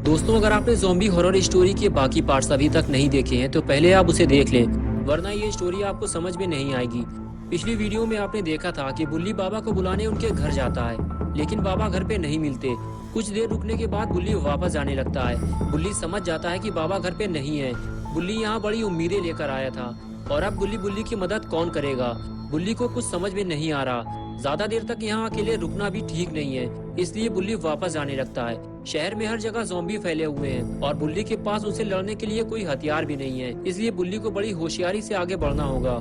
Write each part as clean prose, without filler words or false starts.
दोस्तों, अगर आपने ज़ॉम्बी हॉरर स्टोरी के बाकी पार्ट्स अभी तक नहीं देखे हैं तो पहले आप उसे देख लें, वरना ये स्टोरी आपको समझ में नहीं आएगी। पिछली वीडियो में आपने देखा था कि बुल्ली बाबा को बुलाने उनके घर जाता है, लेकिन बाबा घर पे नहीं मिलते। कुछ देर रुकने के बाद बुल्ली वापस जाने लगता है। बुल्ली समझ जाता है कि बाबा घर पे नहीं है। बुल्ली यहाँ बड़ी उम्मीदें लेकर आया था, और अब बुल्ली की मदद कौन करेगा? बुल्ली को कुछ समझ में नहीं आ रहा। ज्यादा देर तक यहाँ अकेले रुकना भी ठीक नहीं है, इसलिए बुल्ली वापस जाने लगता है। शहर में हर जगह ज़ॉम्बी फैले हुए हैं और बुल्ली के पास उसे लड़ने के लिए कोई हथियार भी नहीं है, इसलिए बुल्ली को बड़ी होशियारी से आगे बढ़ना होगा।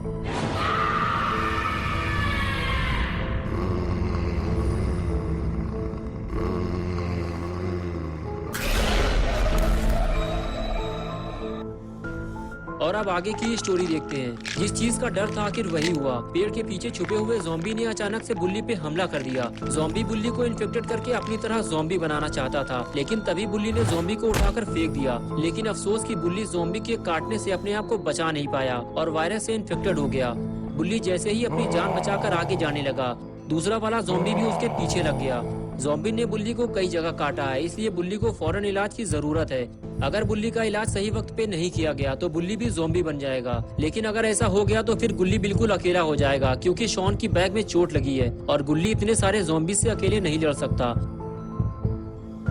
और अब आगे की स्टोरी देखते हैं। जिस चीज का डर था आखिर वही हुआ। पेड़ के पीछे छुपे हुए ज़ॉम्बी ने अचानक से बुल्ली पे हमला कर दिया। ज़ॉम्बी बुल्ली को इन्फेक्टेड करके अपनी तरह ज़ॉम्बी बनाना चाहता था, लेकिन तभी बुल्ली ने ज़ॉम्बी को उठाकर फेंक दिया। लेकिन अफसोस कि बुल्ली ज़ॉम्बी के काटने से अपने आप को बचा नहीं पाया और वायरस से इन्फेक्टेड हो गया। बुल्ली जैसे ही अपनी जान बचाकर आगे जाने लगा, दूसरा वाला ज़ॉम्बी भी उसके पीछे लग गया। ज़ॉम्बी ने बुल्ली को कई जगह काटा है, इसलिए बुल्ली को फौरन इलाज की जरूरत है। अगर बुल्ली का इलाज सही वक्त पे नहीं किया गया तो बुल्ली भी ज़ॉम्बी बन जाएगा। लेकिन अगर ऐसा हो गया तो फिर गुल्ली बिल्कुल अकेला हो जाएगा, क्योंकि शॉन की बैग में चोट लगी है और गुल्ली इतने सारे ज़ॉम्बी से अकेले नहीं लड़ सकता।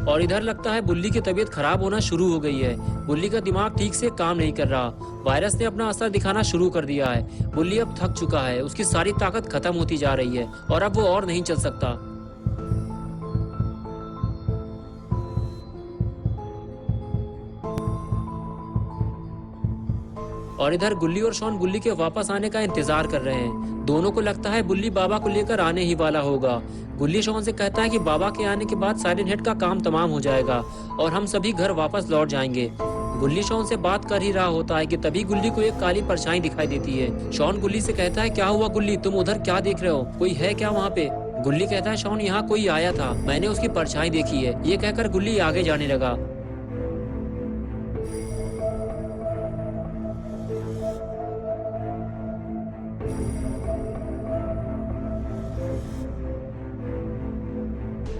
और इधर लगता है बुल्ली की तबीयत खराब होना शुरू हो गई है। बुल्ली का दिमाग ठीक से काम नहीं कर रहा। वायरस ने अपना असर दिखाना शुरू कर दिया है। बुल्ली अब थक चुका है, उसकी सारी ताकत खत्म होती जा रही है और अब वो और नहीं चल सकता। और इधर गुल्ली और शॉन बुल्ली के वापस आने का इंतजार कर रहे हैं। दोनों को लगता है बुल्ली बाबा को लेकर आने ही वाला होगा। गुल्ली शॉन से कहता है कि बाबा के आने के बाद साइलेंट हेड का काम तमाम हो जाएगा और हम सभी घर वापस लौट जाएंगे। गुल्ली शॉन से बात कर ही रहा होता है कि तभी गुल्ली को एक काली परछाई दिखाई देती है। शॉन गुल्ली से कहता है, क्या हुआ गुल्ली, तुम उधर क्या देख रहे हो? कोई है क्या वहाँ पे? गुल्ली कहता है, शॉन यहाँ कोई आया था, मैंने उसकी परछाई देखी है। ये कहकर गुल्ली आगे जाने लगा।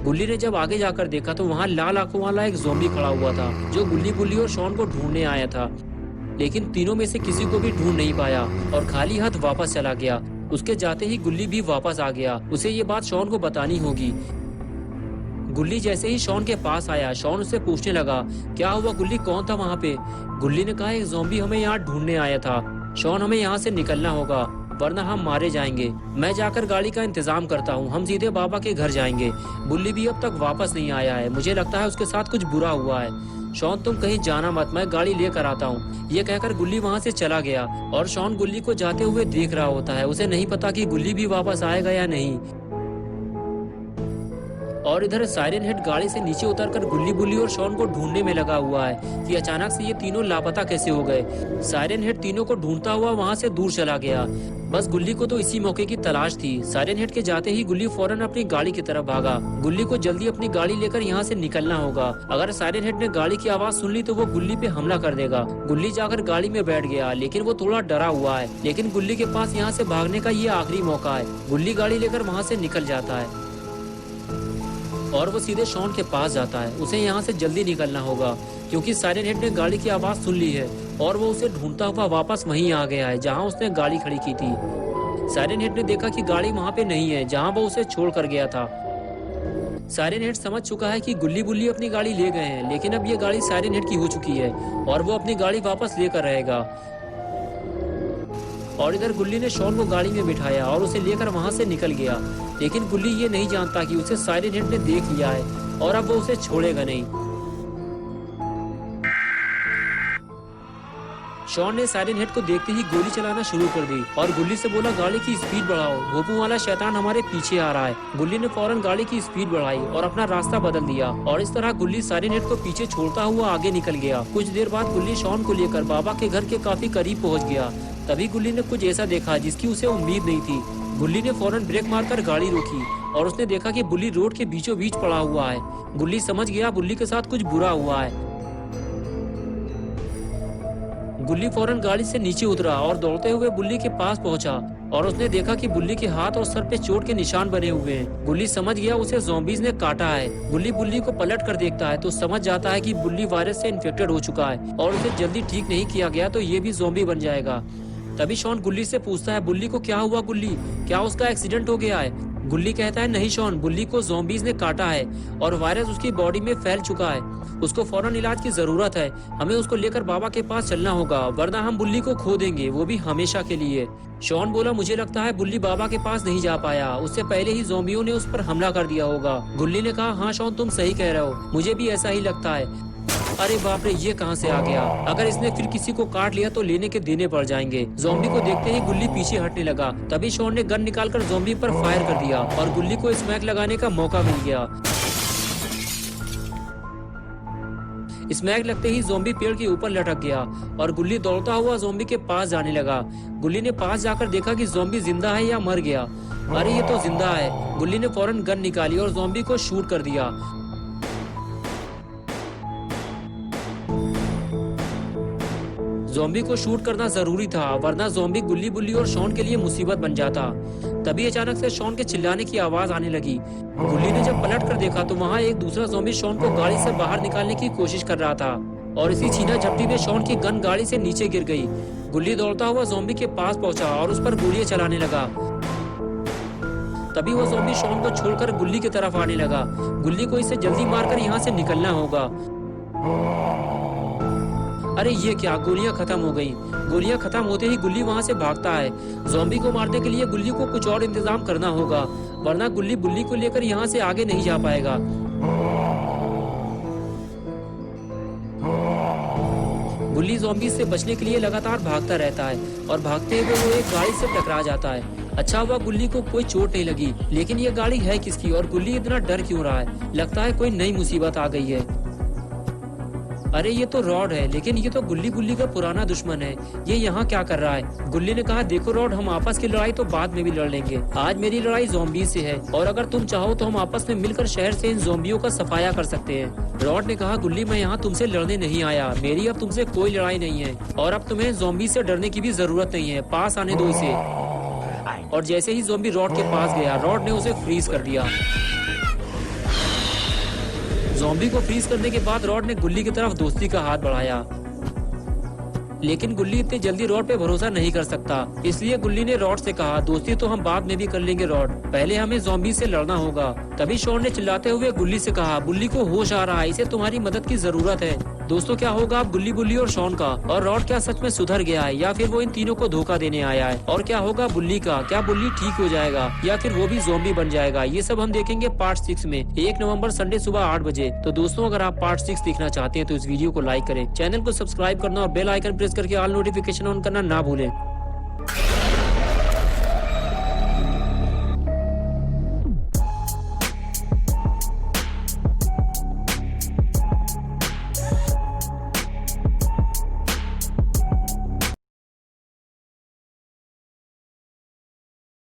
गुल्ली ने जब आगे जाकर देखा तो वहाँ लाल आंखों वाला एक ज़ॉम्बी खड़ा हुआ था, जो गुल्ली और शॉन को ढूंढने आया था। लेकिन तीनों में से किसी को भी ढूंढ नहीं पाया और खाली हाथ वापस चला गया। उसके जाते ही गुल्ली भी वापस आ गया। उसे ये बात शॉन को बतानी होगी। गुल्ली जैसे ही शॉन के पास आया, शॉन उससे पूछने लगा, क्या हुआ गुल्ली, कौन था वहाँ पे? गुल्ली ने कहा, एक ज़ॉम्बी हमें यहाँ ढूंढने आया था। शॉन, हमें यहाँ से निकलना होगा वरना हम मारे जाएंगे। मैं जाकर गाड़ी का इंतजाम करता हूँ, हम सीधे बाबा के घर जाएंगे। बुल्ली भी अब तक वापस नहीं आया है, मुझे लगता है उसके साथ कुछ बुरा हुआ है। शॉन, तुम कहीं जाना मत, मैं गाड़ी लेकर आता हूँ। ये कहकर गुल्ली वहाँ से चला गया और शॉन गुल्ली को जाते हुए देख रहा होता है। उसे नहीं पता कि गुल्ली भी वापस आएगा या नहीं। और इधर साइरन हेड गाड़ी से नीचे उतरकर बुल्ली और शॉन को ढूंढने में लगा हुआ है कि अचानक से ये तीनों लापता कैसे हो गए। साइरन हेड तीनों को ढूंढता हुआ वहां से दूर चला गया। बस गुल्ली को तो इसी मौके की तलाश थी। साइरन हेड के जाते ही गुल्ली फौरन अपनी गाड़ी की तरफ भागा। गुल्ली को जल्दी अपनी गाड़ी लेकर यहाँ से निकलना होगा। अगर साइरन हेड ने गाड़ी की आवाज सुन ली तो वो गुल्ली पे हमला कर देगा। गुल्ली जाकर गाड़ी में बैठ गया, लेकिन वो थोड़ा डरा हुआ है। लेकिन गुल्ली के पास यहाँ से भागने का ये आखिरी मौका है। गुल्ली गाड़ी लेकर वहाँ से निकल जाता है और वो सीधे शॉन के पास जाता है। उसे यहाँ से जल्दी निकलना होगा, क्योंकि साइरन हेड ने गाड़ी की आवाज सुन ली है और वो उसे ढूंढता हुआ वापस वहीं आ गया है जहाँ उसने गाड़ी खड़ी की थी। साइरन हेड ने देखा कि गाड़ी वहाँ पे नहीं है जहाँ वो उसे छोड़ कर गया था। साइरन हेड समझ चुका है कि बुल्ली अपनी गाड़ी ले गए हैं, लेकिन अब ये गाड़ी साइरन हेड की हो चुकी है और वो अपनी गाड़ी वापस लेकर रहेगा। और इधर गुल्ली ने शॉन को गाड़ी में बिठाया और उसे लेकर वहां से निकल गया। लेकिन गुल्ली ये नहीं जानता कि उसे साइरन हेड ने देख लिया है और अब वो उसे छोड़ेगा नहीं। शॉन ने साइरन हेड को देखते ही गोली चलाना शुरू कर दी और गुल्ली से बोला, गाड़ी की स्पीड बढ़ाओ, भोपू वाला शैतान हमारे पीछे आ रहा है। गुल्ली ने फौरन गाड़ी की स्पीड बढ़ाई और अपना रास्ता बदल दिया और इस तरह गुल्ली साइरन हेड को पीछे छोड़ता हुआ आगे निकल गया। कुछ देर बाद गुल्ली शॉन को लेकर बाबा के घर के काफी करीब पहुँच गया। तभी गुल्ली ने कुछ ऐसा देखा जिसकी उसे उम्मीद नहीं थी। गुल्ली ने फौरन ब्रेक मारकर गाड़ी रोकी और उसने देखा कि बुल्ली रोड के बीचों बीच पड़ा हुआ है। गुल्ली समझ गया बुल्ली के साथ कुछ बुरा हुआ है। गुल्ली फौरन गाड़ी से नीचे उतरा और दौड़ते हुए बुल्ली के पास पहुंचा और उसने देखा कि बुल्ली के हाथ और सर पे चोट के निशान बने हुए हैं। गुल्ली समझ गया उसे ज़ॉम्बीज़ ने काटा है। गुल्ली बुल्ली को पलट कर देखता है तो समझ जाता है कि बुल्ली वायरस से इन्फेक्टेड हो चुका है और उसे जल्दी ठीक नहीं किया गया तो ये भी ज़ॉम्बी बन जाएगा। तभी शॉन गुल्ली से पूछता है, बुल्ली को क्या हुआ गुल्ली, क्या उसका एक्सीडेंट हो गया है? गुल्ली कहता है, नहीं शॉन, बुल्ली को ज़ॉम्बीज़ ने काटा है और वायरस उसकी बॉडी में फैल चुका है। उसको फौरन इलाज की जरूरत है। हमें उसको लेकर बाबा के पास चलना होगा वरना हम बुल्ली को खो देंगे, वो भी हमेशा के लिए। शॉन बोला, मुझे लगता है बुल्ली बाबा के पास नहीं जा पाया, उससे पहले ही ज़ॉम्बियों ने उस पर हमला कर दिया होगा। गुल्ली ने कहा, हाँ शॉन, तुम सही कह रहे हो, मुझे भी ऐसा ही लगता है। अरे बाप रे, ये कहां से आ गया? अगर इसने फिर किसी को काट लिया तो लेने के देने पड़ जाएंगे। ज़ॉम्बी को देखते ही गुल्ली पीछे हटने लगा। तभी शॉन ने गन निकालकर ज़ॉम्बी पर फायर कर दिया और गुल्ली को स्मैक लगाने का मौका मिल गया। स्मैक लगते ही ज़ॉम्बी पेड़ के ऊपर लटक गया और गुल्ली दौड़ता हुआ ज़ॉम्बी के पास जाने लगा। गुल्ली ने पास जाकर देखा कि ज़ॉम्बी जिंदा है या मर गया। अरे ये तो जिंदा है। गुल्ली ने फौरन गन निकाली और ज़ॉम्बी को शूट कर दिया। ज़ॉम्बी को शूट करना जरूरी था वरना ज़ॉम्बी गुल्ली बुल्ली और शॉन के लिए मुसीबत बन जाता। तभी अचानक से शॉन के चिल्लाने की आवाज आने लगी। गुल्ली ने जब पलट कर देखा तो वहाँ एक दूसरा ज़ॉम्बी शॉन को गाड़ी से बाहर निकालने की कोशिश कर रहा था और इसी छीना झपटी में शॉन की गन गाड़ी से नीचे गिर गई। गुल्ली दौड़ता हुआ ज़ॉम्बी के पास पहुंचा और उस पर गोलियां चलाने लगा। तभी वो ज़ॉम्बी शॉन को छोड़कर गुल्ली की तरफ आने लगा। गुल्ली को इसे जल्दी मारकर यहाँ से निकलना होगा। अरे ये क्या, गोलियां खत्म हो गई। गोलियां खत्म होते ही गुल्ली वहां से भागता है। ज़ॉम्बी को मारने के लिए गुल्ली को कुछ और इंतजाम करना होगा वरना गुल्ली बुल्ली को लेकर यहाँ से आगे नहीं जा पाएगा। गुल्ली ज़ॉम्बी से बचने के लिए लगातार भागता रहता है और भागते हुए वो एक गाड़ी से टकरा जाता है। अच्छा हुआ गुल्ली को कोई चोट नहीं लगी, लेकिन ये गाड़ी है किसकी और गुल्ली इतना डर क्यों रहा है? लगता है कोई नई मुसीबत आ गई है। अरे ये तो रॉड है, लेकिन ये तो गुल्ली बुल्ली का पुराना दुश्मन है। ये यहाँ क्या कर रहा है? गुल्ली ने कहा, देखो रॉड, हम आपस की लड़ाई तो बाद में भी लड़ लेंगे, आज मेरी लड़ाई ज़ॉम्बी से है और अगर तुम चाहो तो हम आपस में मिलकर शहर से इन ज़ॉम्बियों का सफाया कर सकते हैं। रॉड ने कहा, गुल्ली, मैं यहाँ तुमसे लड़ने नहीं आया, मेरी अब तुमसे कोई लड़ाई नहीं है और अब तुम्हें ज़ॉम्बी से डरने की भी जरूरत नहीं है, पास आने दो इसे। और जैसे ही ज़ॉम्बी रॉड के पास गया, रॉड ने उसे फ्रीज कर दिया। ज़ॉम्बी को फ्रीज करने के बाद रॉड ने गुल्ली की तरफ दोस्ती का हाथ बढ़ाया, लेकिन गुल्ली इतनी जल्दी रॉड पे भरोसा नहीं कर सकता। इसलिए गुल्ली ने रॉड से कहा, दोस्ती तो हम बाद में भी कर लेंगे रॉड, पहले हमें ज़ॉम्बी से लड़ना होगा। तभी शॉन ने चिल्लाते हुए गुल्ली से कहा, बुल्ली को होश आ रहा है, इसे तुम्हारी मदद की जरूरत है। दोस्तों, क्या होगा अब गुल्ली बुल्ली और शॉन का? और रॉड क्या सच में सुधर गया है या फिर वो इन तीनों को धोखा देने आया है? और क्या होगा बुल्ली का? क्या बुल्ली ठीक हो जाएगा या फिर वो भी ज़ॉम्बी बन जाएगा? ये सब हम देखेंगे पार्ट 6 में, 1 नवंबर संडे सुबह 8 बजे। तो दोस्तों, अगर आप पार्ट 6 देखना चाहते हैं तो इस वीडियो को लाइक करें, चैनल को सब्सक्राइब करना और बेल आइकन प्रेस करके ऑल नोटिफिकेशन ऑन करना ना भूलें।